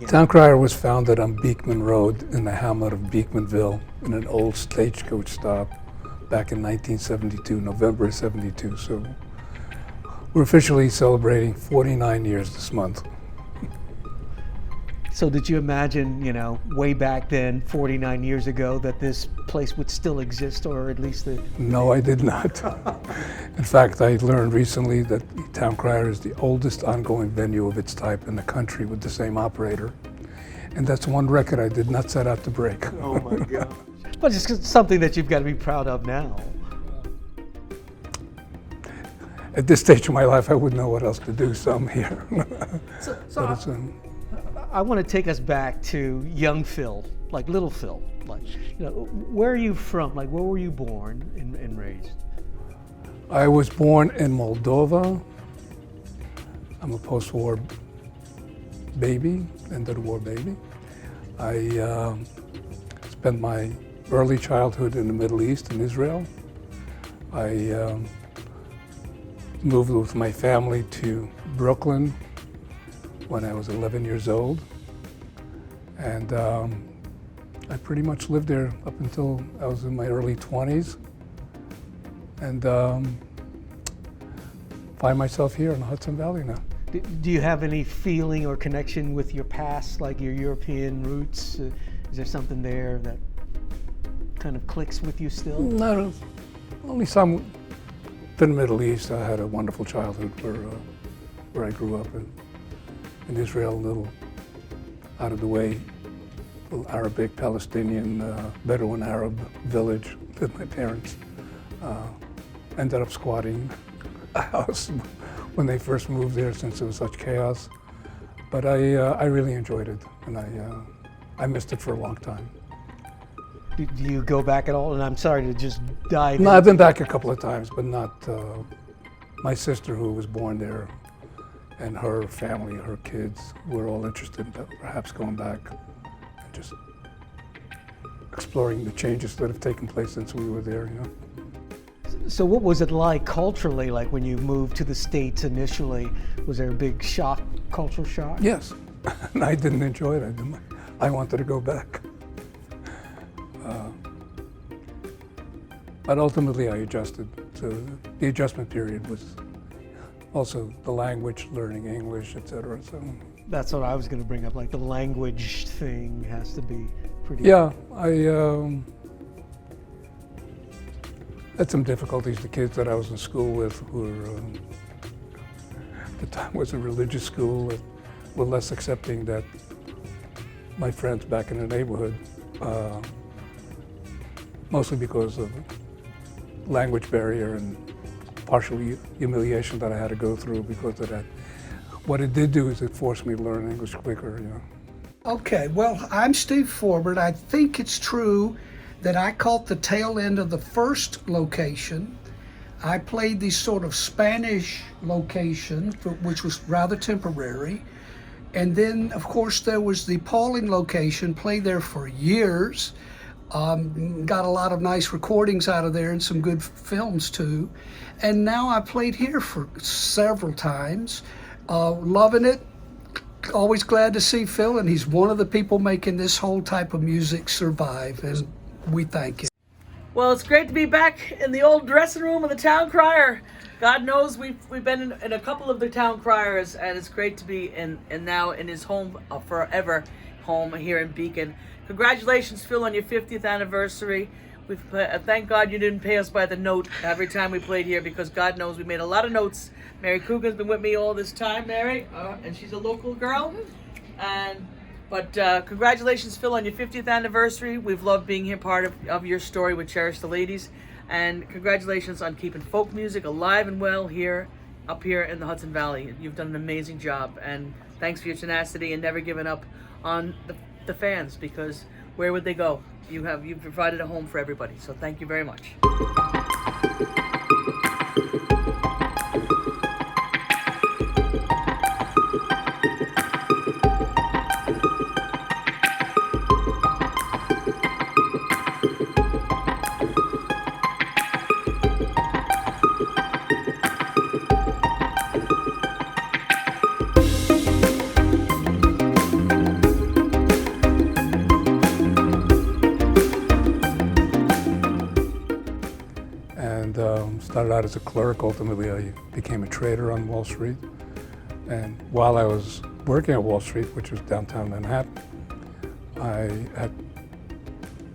again? Towne Crier was founded on Beekman Road in the hamlet of Beekmanville in an old stagecoach stop back in 1972, November 72. So we're officially celebrating 49 years this month. So did you imagine, way back then, 49 years ago, that this place would still exist, or at least the... No, I did not. In fact, I learned recently that Towne Crier is the oldest ongoing venue of its type in the country with the same operator. And that's one record I did not set out to break. Oh my God. But it's something that you've got to be proud of now. At this stage of my life, I wouldn't know what else to do, so I'm here. I want to take us back to young Phil, like little Phil. Where are you from? Where were you born and raised? I was born in Moldova. I'm a post-war baby, end of the war baby. I spent my early childhood in the Middle East, in Israel. I moved with my family to Brooklyn when I was 11 years old. And I pretty much lived there up until I was in my early 20s. And find myself here in the Hudson Valley now. Do you have any feeling or connection with your past, like your European roots? Is there something there that kind of clicks with you still? No, only some. In the Middle East, I had a wonderful childhood where I grew up in Israel, a little out of the way, little Arabic, Palestinian, Bedouin Arab village that my parents ended up squatting a house when they first moved there, since it was such chaos. But I really enjoyed it, and I missed it for a long time. Do you go back at all? And I'm sorry to just dive in. No, I've been back a couple of times, but not my sister, who was born there, and her family, her kids, were all interested in perhaps going back and just exploring the changes that have taken place since we were there. So what was it like culturally, like when you moved to the States initially? Was there a big shock, cultural shock? Yes, and I didn't enjoy it. I wanted to go back. But ultimately I adjusted. So the adjustment period was also the language, learning English, etc. So that's what I was going to bring up. Like the language thing has to be pretty. Yeah, I had some difficulties. The kids that I was in school with were, at the time was a religious school, that were less accepting that my friends back in the neighborhood, mostly because of language barrier and partial humiliation that I had to go through because of that. What it did do is it forced me to learn English quicker, Okay, well, I'm Steve Forbert. I think it's true that I caught the tail end of the first location. I played the sort of Spanish location, which was rather temporary. And then, of course, there was the Pauling location, played there for years. Got a lot of nice recordings out of there and some good films too. And now I played here for several times. Loving it. Always glad to see Phil, and he's one of the people making this whole type of music survive, and we thank him. Well, it's great to be back in the old dressing room of the Towne Crier. God knows we've been in a couple of the Towne Criers, and it's great to be now in his home, forever home here in Beacon. Congratulations, Phil, on your 50th anniversary. Thank God you didn't pay us by the note every time we played here, because God knows we made a lot of notes. Mary Coogan's been with me all this time, Mary, and she's a local girl. But congratulations, Phil, on your 50th anniversary. We've loved being here, part of your story with Cherish the Ladies. And congratulations on keeping folk music alive and well up here in the Hudson Valley. You've done an amazing job, and thanks for your tenacity and never giving up on the fans, because where would they go? You've provided a home for everybody, so thank you very much. started out as a clerk. Ultimately, I became a trader on Wall Street. And while I was working at Wall Street, which was downtown Manhattan, I had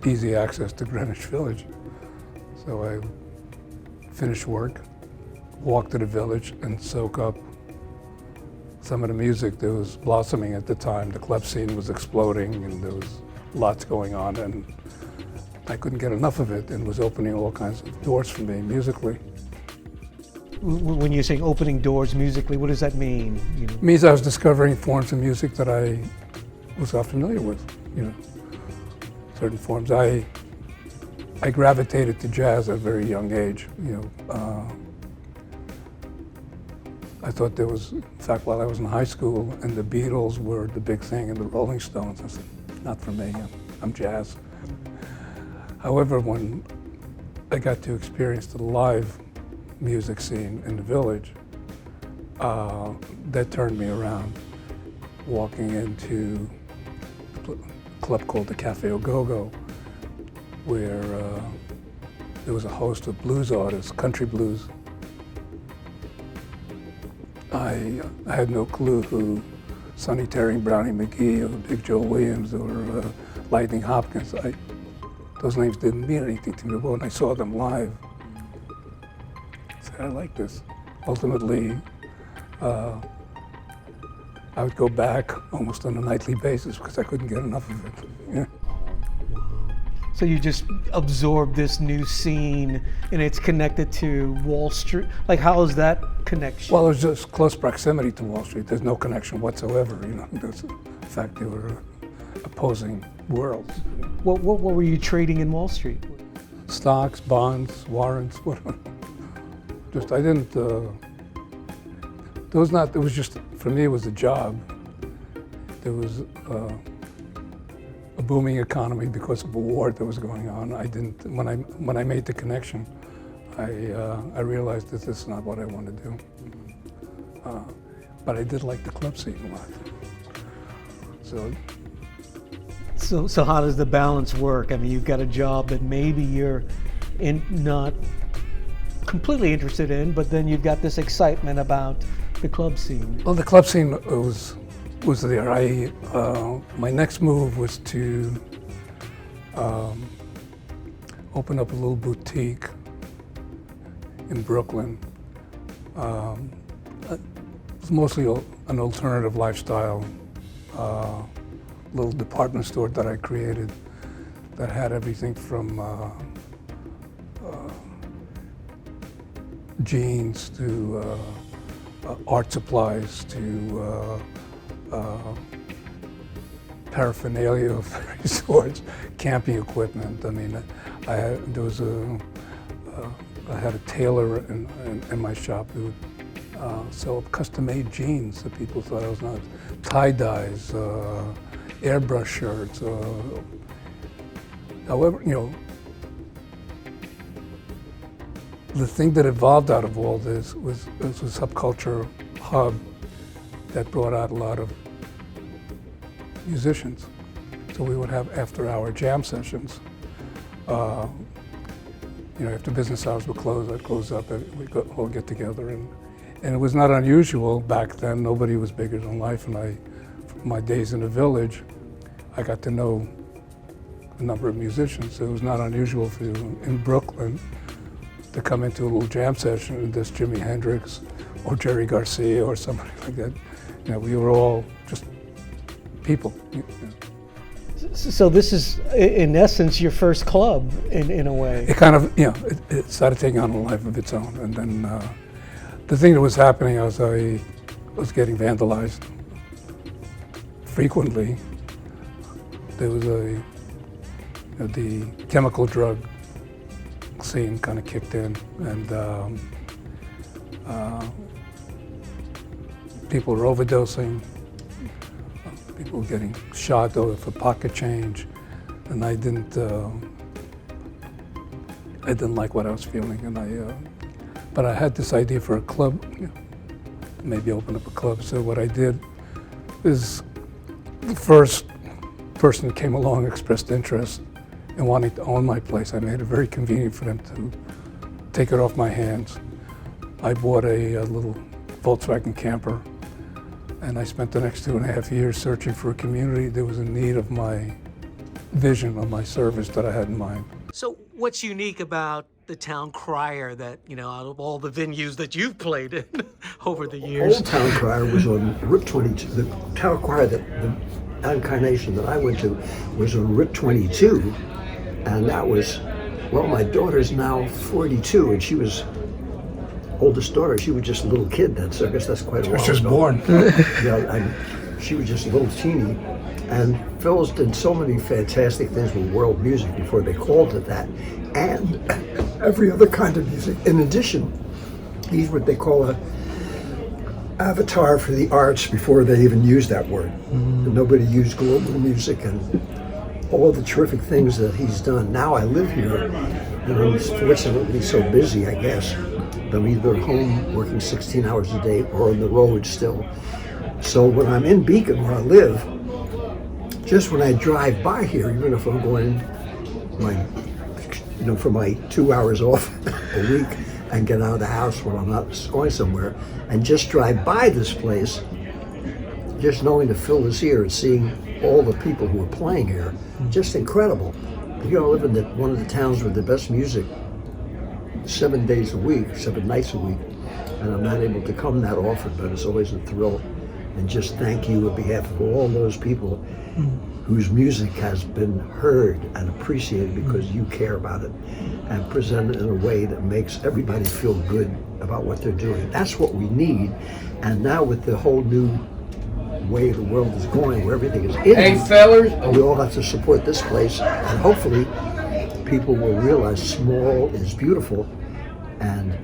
easy access to Greenwich Village. So I finished work, walked to the Village, and soak up some of the music that was blossoming at the time. The club scene was exploding, and there was lots going on, and I couldn't get enough of it, and it was opening all kinds of doors for me musically. When you're saying opening doors musically, what does that mean? You know? It means I was discovering forms of music that I was not familiar with, certain forms. I gravitated to jazz at a very young age, I thought there was, in fact, while I was in high school and the Beatles were the big thing and the Rolling Stones, I said, not for me, I'm jazz. However, when I got to experience the live music scene in the Village, that turned me around. Walking into a club called the Cafe Go-Go, where there was a host of blues artists, country blues. I had no clue who Sonny Terry, Brownie McGee, or Big Joe Williams, or Lightning Hopkins. Those names didn't mean anything to me. But when I saw them live, I said, I like this. Ultimately, I would go back almost on a nightly basis because I couldn't get enough of it. Yeah. So you just absorb this new scene, and it's connected to Wall Street. Like, how is that connection? Well, there's just close proximity to Wall Street. There's no connection whatsoever. There's, in fact, they were opposing worlds. What were you trading in Wall Street? Stocks, bonds, warrants, whatever. Just, I didn't, it was just, for me, it was a job. There was a booming economy because of a war that was going on. When I made the connection, I realized that this is not what I want to do. But I did like the club scene a lot. So how does the balance work? I mean, you've got a job that maybe you're not completely interested in, but then you've got this excitement about the club scene. Well, the club scene was there. My next move was to open up a little boutique in Brooklyn. It was mostly an alternative lifestyle, little department store that I created that had everything from jeans to art supplies to paraphernalia of various sorts, camping equipment. I mean, I had a tailor in my shop who would sell custom-made jeans that people thought I was nuts. Tie-dyes, airbrush shirts. However, the thing that evolved out of all this was a subculture hub that brought out a lot of musicians. So we would have after-hour jam sessions. After business hours were closed, I'd close up and we'd all get together. And it was not unusual back then. Nobody was bigger than life. And from my days in the Village, I got to know a number of musicians. So it was not unusual for you in Brooklyn to come into a little jam session and there's Jimi Hendrix or Jerry Garcia or somebody like that. We were all just people. So this is, in essence, your first club, in a way. It kind of, it started taking on a life of its own. And then the thing that was happening was I was getting vandalized frequently. There was the chemical drug scene kind of kicked in, and people were overdosing. People were getting shot for pocket change, and I didn't like what I was feeling, and but I had this idea for a club, maybe open up a club. So what I did is, the first person that came along expressed interest in wanting to own my place. I made it very convenient for them to take it off my hands. I bought a little Volkswagen camper, and I spent the next 2.5 years searching for a community that was in need of my vision, of my service that I had in mind. So what's unique about the Towne Crier that, out of all the venues that you've played in over the years? Old Towne Crier was on Route 22. The Towne Crier, the incarnation that I went to, was on Route 22. And that was, well, my daughter's now 42, and she was, oldest daughter, she was just a little kid then, so I guess that's quite a while She was just ago. born. She was just a little teeny. And Phil's did so many fantastic things with world music before they called it that, and every other kind of music. In addition, he's what they call a avatar for the arts before they even used that word. And nobody used global music and all the terrific things that he's done. Now I live here, and I'm fortunately so busy, I guess, that I'm either home working 16 hours a day or on the road still. So when I'm in Beacon, where I live, just when I drive by here, even if I'm going for my 2 hours off a week and get out of the house when I'm not going somewhere, and just drive by this place, just knowing that Phil is here and seeing all the people who are playing here, just incredible. I live in one of the towns with the best music 7 days a week, 7 nights a week, and I'm not able to come that often, but it's always a thrill. And just thank you on behalf of all those people whose music has been heard and appreciated because you care about it and present it in a way that makes everybody feel good about what they're doing. That's what we need. And now with the whole new way the world is going, where everything is in, fellas! we all have to support this place, and hopefully people will realize small is beautiful, and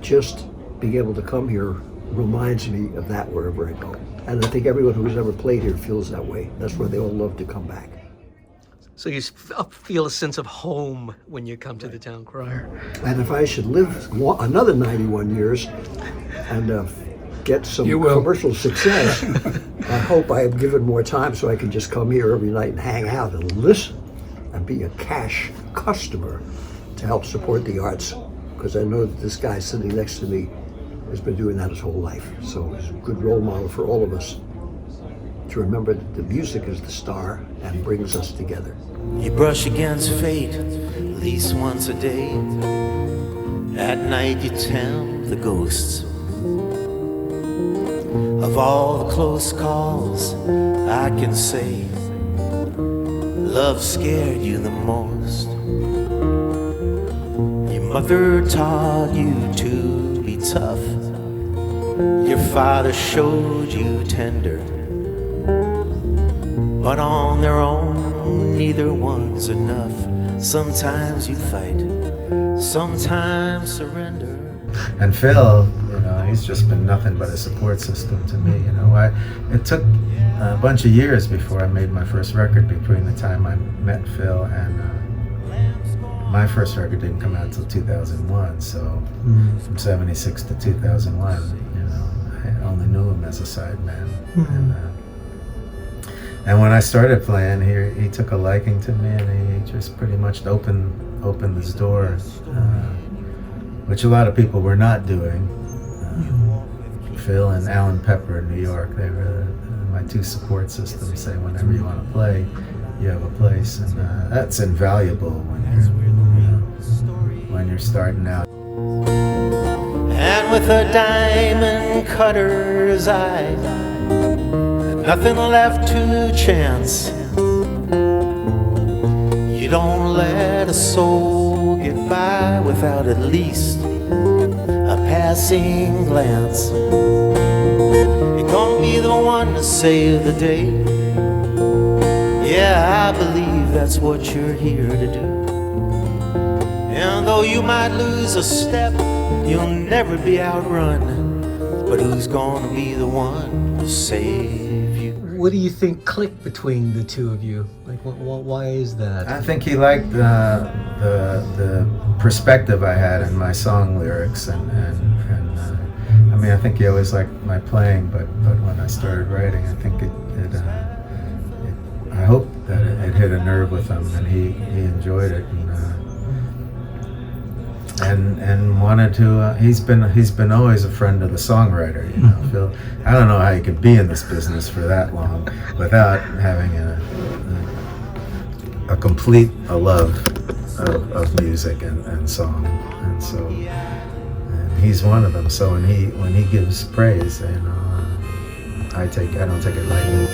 just being able to come here reminds me of that wherever I go. And I think everyone who's ever played here feels that way. That's why they all love to come back. So you feel a sense of home when you come to the Towne Crier. And if I should live another 91 years and get some You will. commercial success, I hope I am given more time so I can just come here every night and hang out and listen and be a cash customer to help support the arts. Because I know that this guy sitting next to me has been doing that his whole life. So he's a good role model for all of us to remember that the music is the star and brings us together. You brush against fate at least once a day. At night you tempt the ghosts of all the close calls. I can say love scared you the most. Your mother taught you to be tough. Your father showed you tender. But on their own, neither one's enough. Sometimes you fight, sometimes surrender. And Phil, he's just been nothing but a support system to me. It took a bunch of years before I made my first record, between the time I met Phil and my first record didn't come out until 2001. So from 76 to 2001, I only knew him as a sideman. And when I started playing, he took a liking to me, and he just pretty much opened this door, which a lot of people were not doing. Phil and Alan Pepper in New York, they were my two support systems. Say whenever you want to play, you have a place, and that's invaluable when you're starting out. And with a diamond cutter's eye, nothing left to chance. You don't let a soul get by without at least a passing glance. You're gonna be the one to save the day. Yeah, I believe that's what you're here to do. And though you might lose a step, you'll never be outrun. But who's gonna be the one to save you? What do you think clicked between the two of you? Like, why is that? I think he liked the perspective I had in my song lyrics, and I mean, I think he always liked my playing, but when I started writing, I think I hope that it hit a nerve with him, and he enjoyed it. and wanted to. He's been always a friend of the songwriter. You know, Phil. I don't know how you could be in this business for that long without having a complete love of music and song, and so and he's one of them. So when he gives praise, I don't take it lightly.